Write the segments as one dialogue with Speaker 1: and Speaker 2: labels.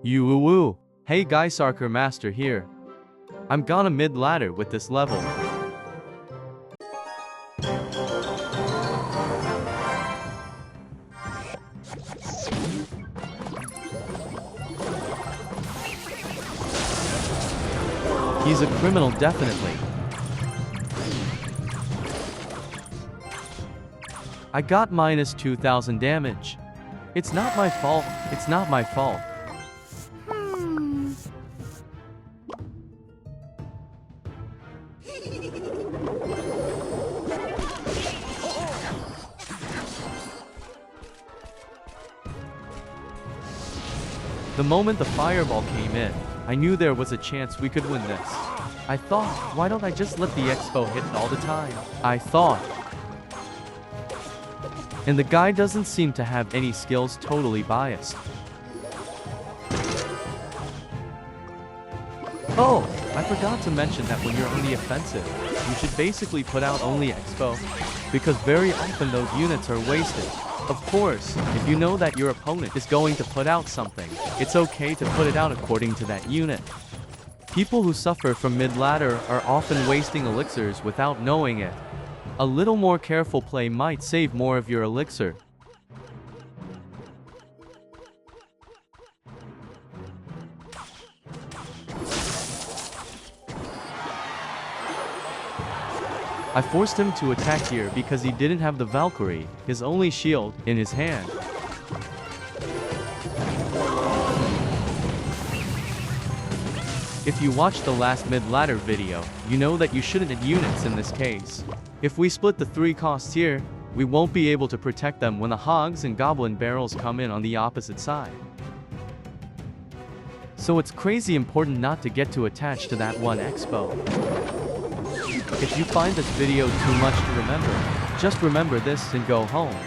Speaker 1: You woo woo. Hey guys, Sarker Master here. I'm gonna mid ladder with this level. He's a criminal, definitely. I got minus 2000 damage. It's not my fault. It's not my fault. The moment the fireball came in, I knew there was a chance we could win this. I thought, why don't I just let the Xbow hit all the time? I thought. And the guy doesn't seem to have any skills, totally biased. Oh, I forgot to mention that when you're on the offensive, you should basically put out only Xbow, because very often those units are wasted. Of course, if you know that your opponent is going to put out something, it's okay to put it out according to that unit. People who suffer from mid-ladder are often wasting elixirs without knowing it. A little more careful play might save more of your elixir. I forced him to attack here because he didn't have the Valkyrie, his only shield, in his hand. If you watched the last mid-ladder video, you know that you shouldn't hit units in this case. If we split the 3 costs here, we won't be able to protect them when the hogs and goblin barrels come in on the opposite side. So it's crazy important not to get too attached to that one Xbow. If you find this video too much to remember, just remember this and go home.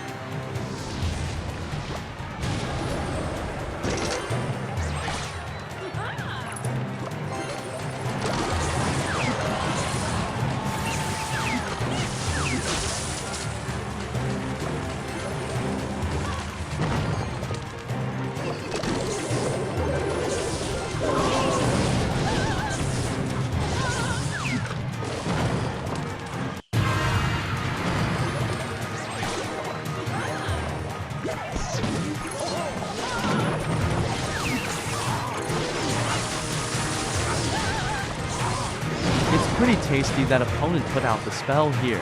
Speaker 1: It's pretty tasty that opponent put out the spell here.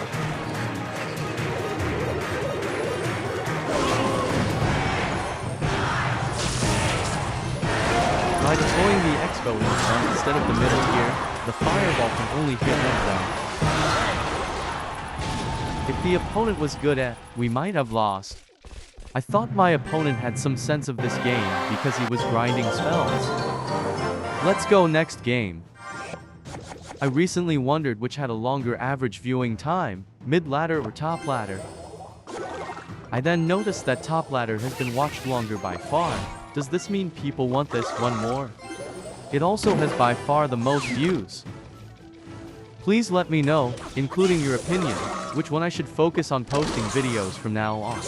Speaker 1: By deploying the Xbow in the front instead of the middle here, the fireball can only hit one of them. If the opponent was good at, we might have lost. I thought my opponent had some sense of this game because he was grinding spells. Let's go next game. I recently wondered which had a longer average viewing time, mid-ladder or top ladder. I then noticed that top ladder has been watched longer by far. Does this mean people want this one more? It also has by far the most views. Please let me know, including your opinion, which one I should focus on posting videos from now on.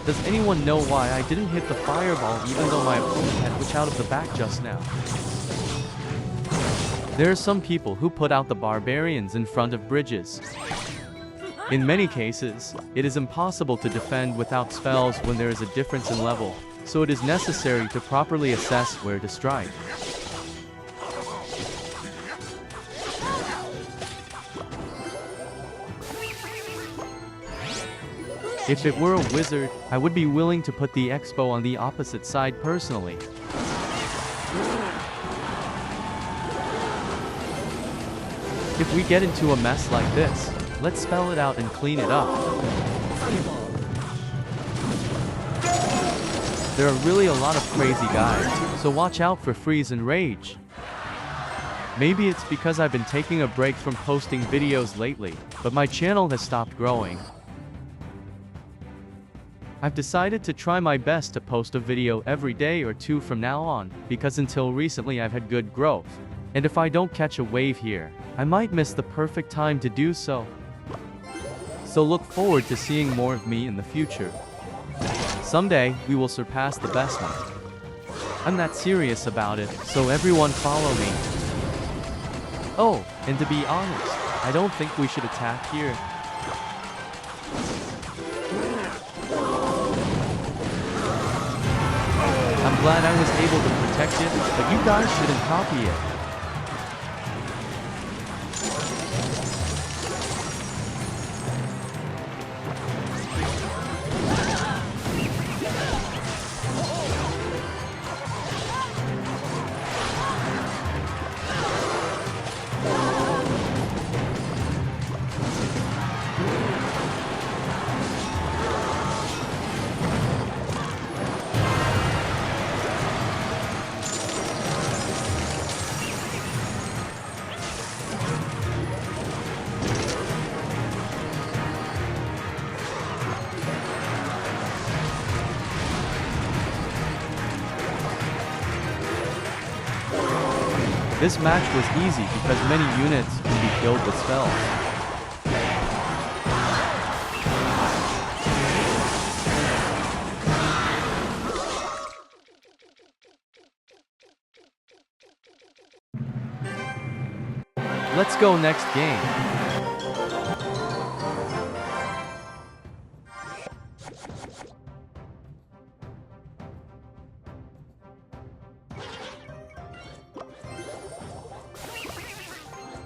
Speaker 1: Does anyone know why I didn't hit the fireball even though my opponent had witch out of the back just now? There are some people who put out the barbarians in front of bridges. In many cases, it is impossible to defend without spells when there is a difference in level, so it is necessary to properly assess where to strike. If it were a wizard, I would be willing to put the Xbow on the opposite side personally. If we get into a mess like this, let's spell it out and clean it up. There are really a lot of crazy guys, so watch out for freeze and rage. Maybe it's because I've been taking a break from posting videos lately, but my channel has stopped growing. I've decided to try my best to post a video every day or two from now on, because until recently I've had good growth. And if I don't catch a wave here, I might miss the perfect time to do so. So look forward to seeing more of me in the future. Someday, we will surpass the best one. I'm not serious about it, so everyone follow me. Oh, and to be honest, I don't think we should attack here. I'm glad I was able to protect it, but you guys shouldn't copy it. This match was easy because many units can be killed with spells. Let's go next game.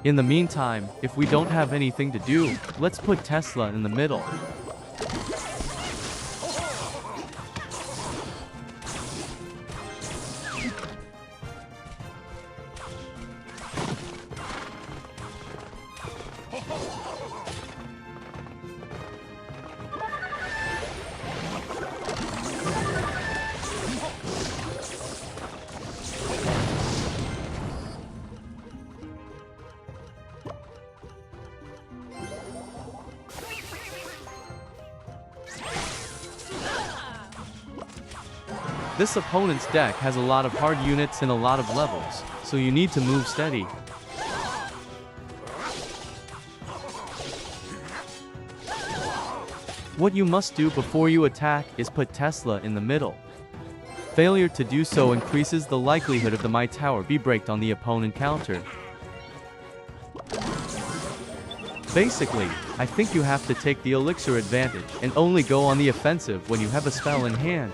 Speaker 1: In the meantime, if we don't have anything to do, let's put Tesla in the middle. This opponent's deck has a lot of hard units and a lot of levels, so you need to move steady. What you must do before you attack is put Tesla in the middle. Failure to do so increases the likelihood of the My Tower be breaked on the opponent counter. Basically, I think you have to take the elixir advantage and only go on the offensive when you have a spell in hand.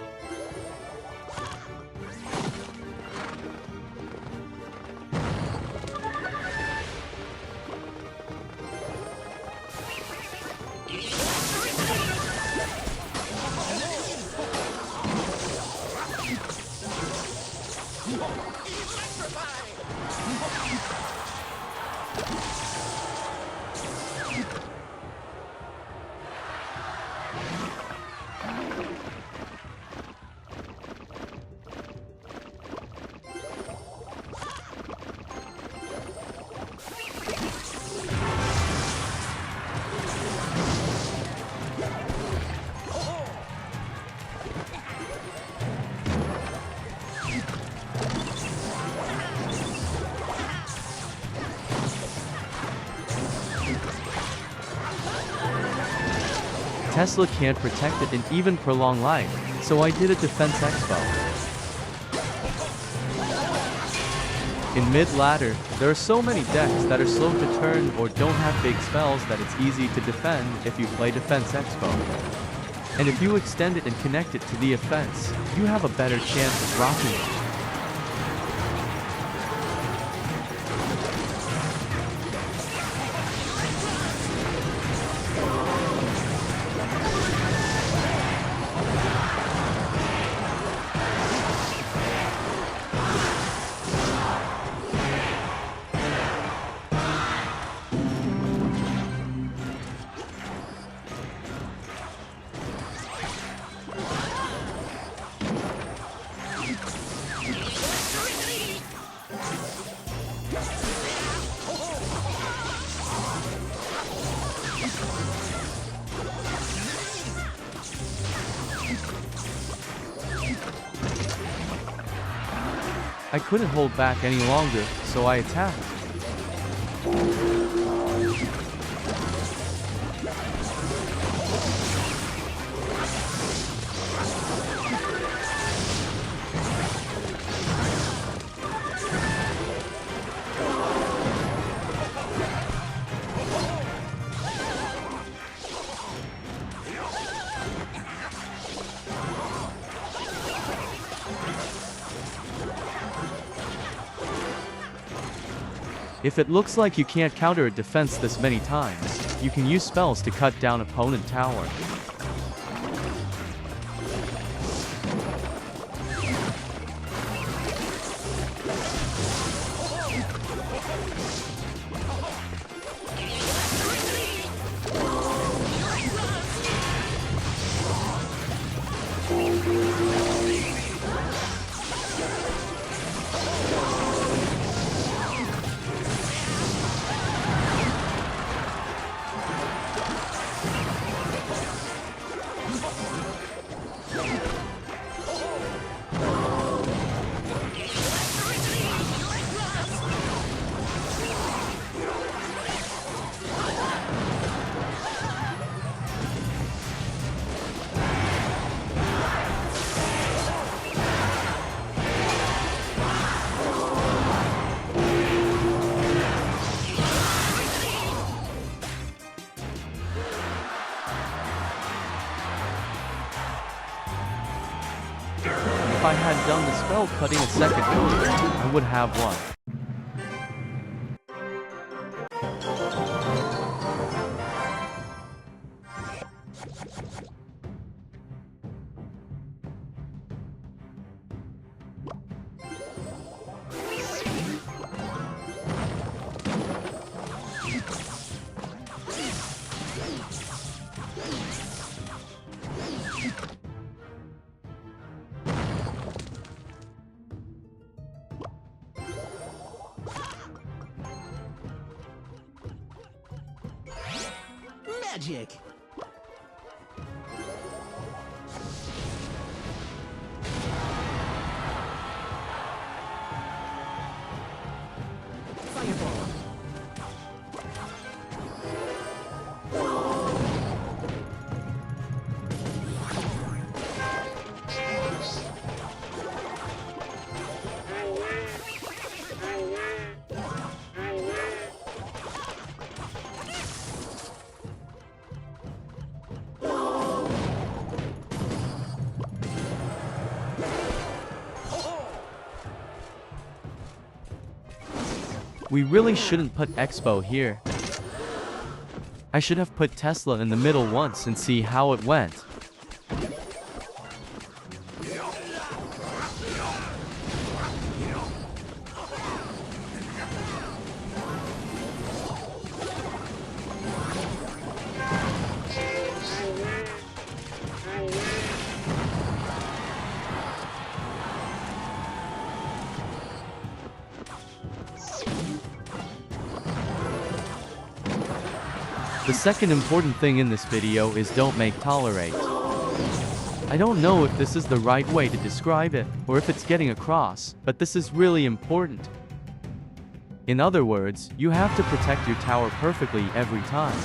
Speaker 1: Tesla can't protect it and even prolong life, so I did a defense Xbow. In mid-ladder, there are so many decks that are slow to turn or don't have big spells that it's easy to defend if you play defense Xbow. And if you extend it and connect it to the offense, you have a better chance of rocking it. I couldn't hold back any longer, so I attacked. If it looks like you can't counter a defense this many times, you can use spells to cut down opponent tower. If I had done the spell cutting a second earlier, I would have won.
Speaker 2: Magic! Fireball!
Speaker 1: We really shouldn't put Xbow here. I should have put Tesla in the middle once and see how it went. The second important thing in this video is don't make tolerate. I don't know if this is the right way to describe it, or if it's getting across, but this is really important. In other words, you have to protect your tower perfectly every time.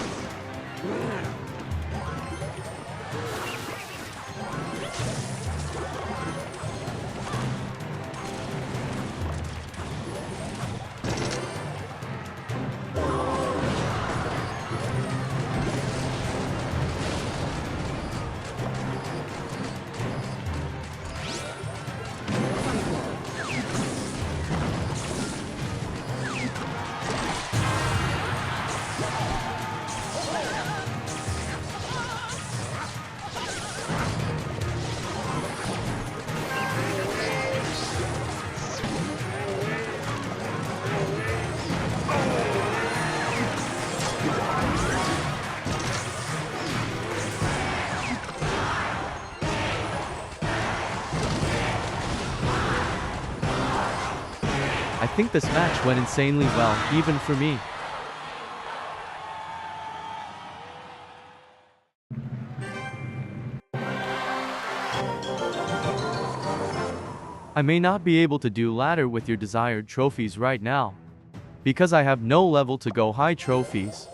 Speaker 1: I think this match went insanely well, even for me. I may not be able to do ladder with your desired trophies right now, because I have no level to go high trophies.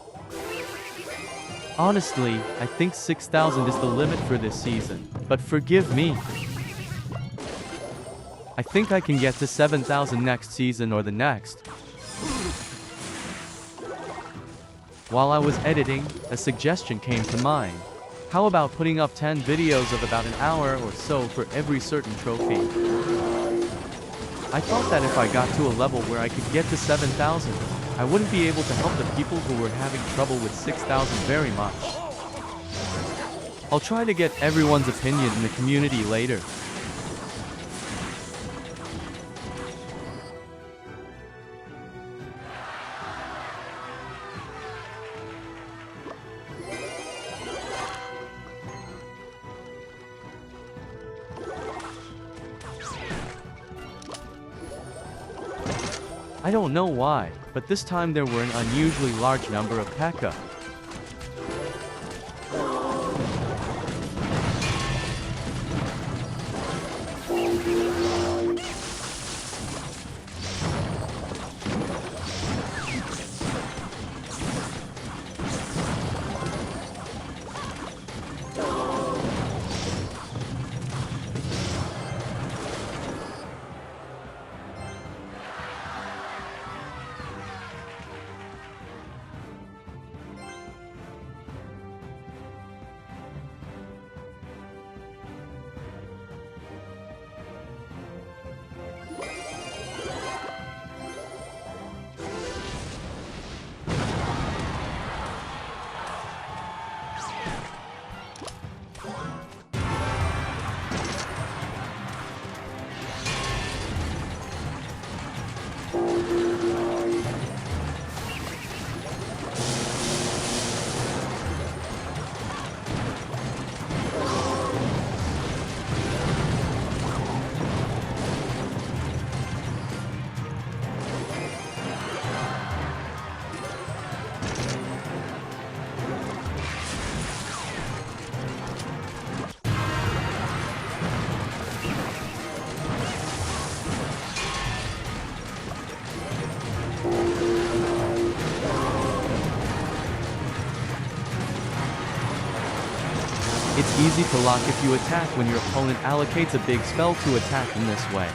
Speaker 1: Honestly, I think 6,000 is the limit for this season, but forgive me. I think I can get to 7,000 next season or the next. While I was editing, a suggestion came to mind. How about putting up 10 videos of about an hour or so for every certain trophy? I thought that if I got to a level where I could get to 7,000, I wouldn't be able to help the people who were having trouble with 6,000 very much. I'll try to get everyone's opinion in the community later. I don't know why, but this time there were an unusually large number of P.E.K.K.A. It's easy to lock if you attack when your opponent allocates a big spell to attack in this way.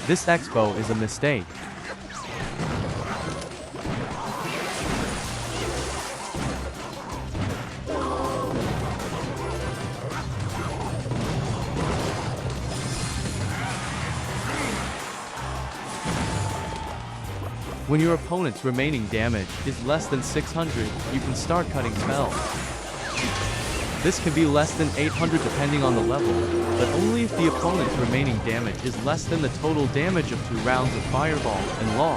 Speaker 1: This Xbow is a mistake. When your opponent's remaining damage is less than 600, you can start cutting spells. This can be less than 800 depending on the level, but only if the opponent's remaining damage is less than the total damage of 2 rounds of Fireball and Law.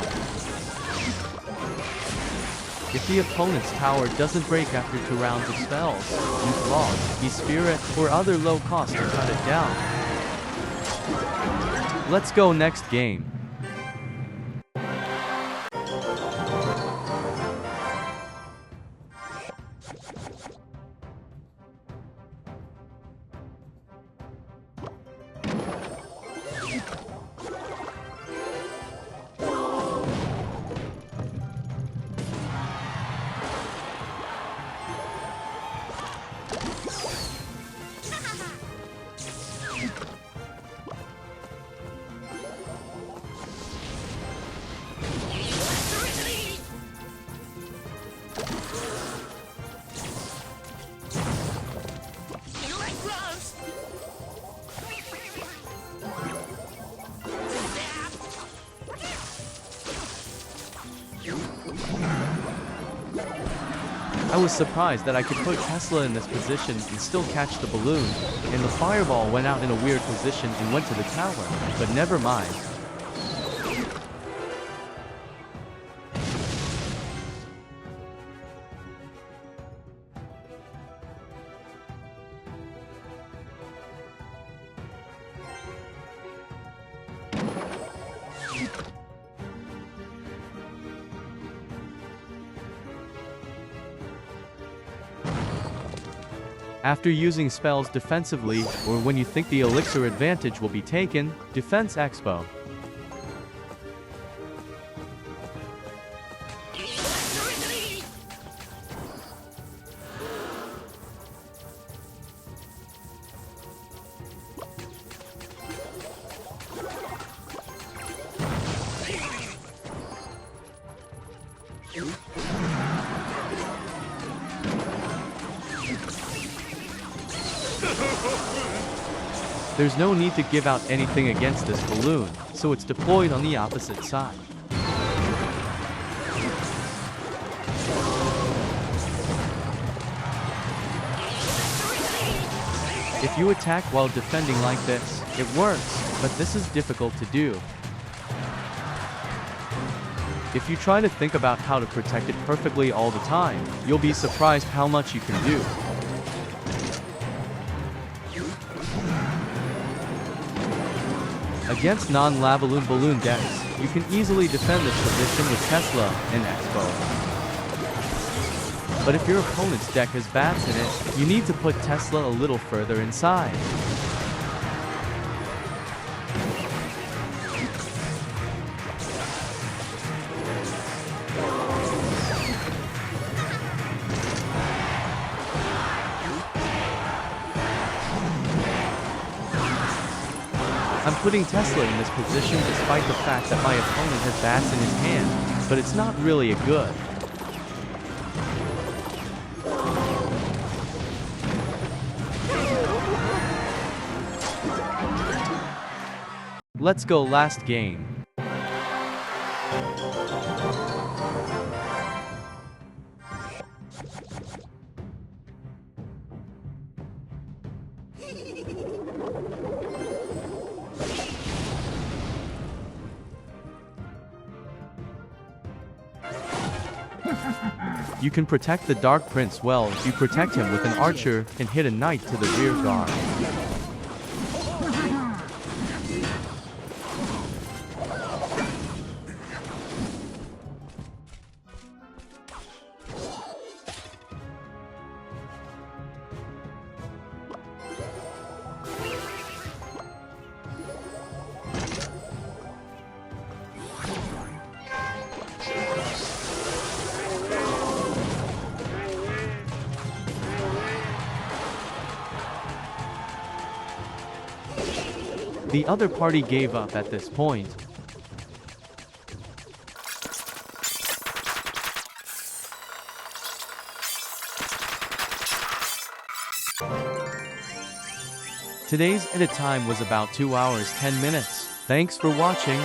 Speaker 1: If the opponent's tower doesn't break after 2 rounds of spells, use Log, E-Spirit, or other low cost to cut it down. Let's go next game. I was surprised that I could put Tesla in this position and still catch the balloon, and the fireball went out in a weird position and went to the tower, but never mind. After using spells defensively, or when you think the elixir advantage will be taken, defense Xbow. There's no need to give out anything against this balloon, so it's deployed on the opposite side. If you attack while defending like this, it works, but this is difficult to do. If you try to think about how to protect it perfectly all the time, you'll be surprised how much you can do. Against non-Lavaloon balloon decks, you can easily defend this position with Tesla and Xbow. But if your opponent's deck has bats in it, you need to put Tesla a little further inside. I'm putting Tesla in this position despite the fact that my opponent has bats in his hand, but it's not really a good. Let's go last game. You can protect the Dark Prince well if you protect him with an archer and hit a knight to the rear guard. The other party gave up at this point. Today's edit time was about 2 hours 10 minutes. Thanks for watching.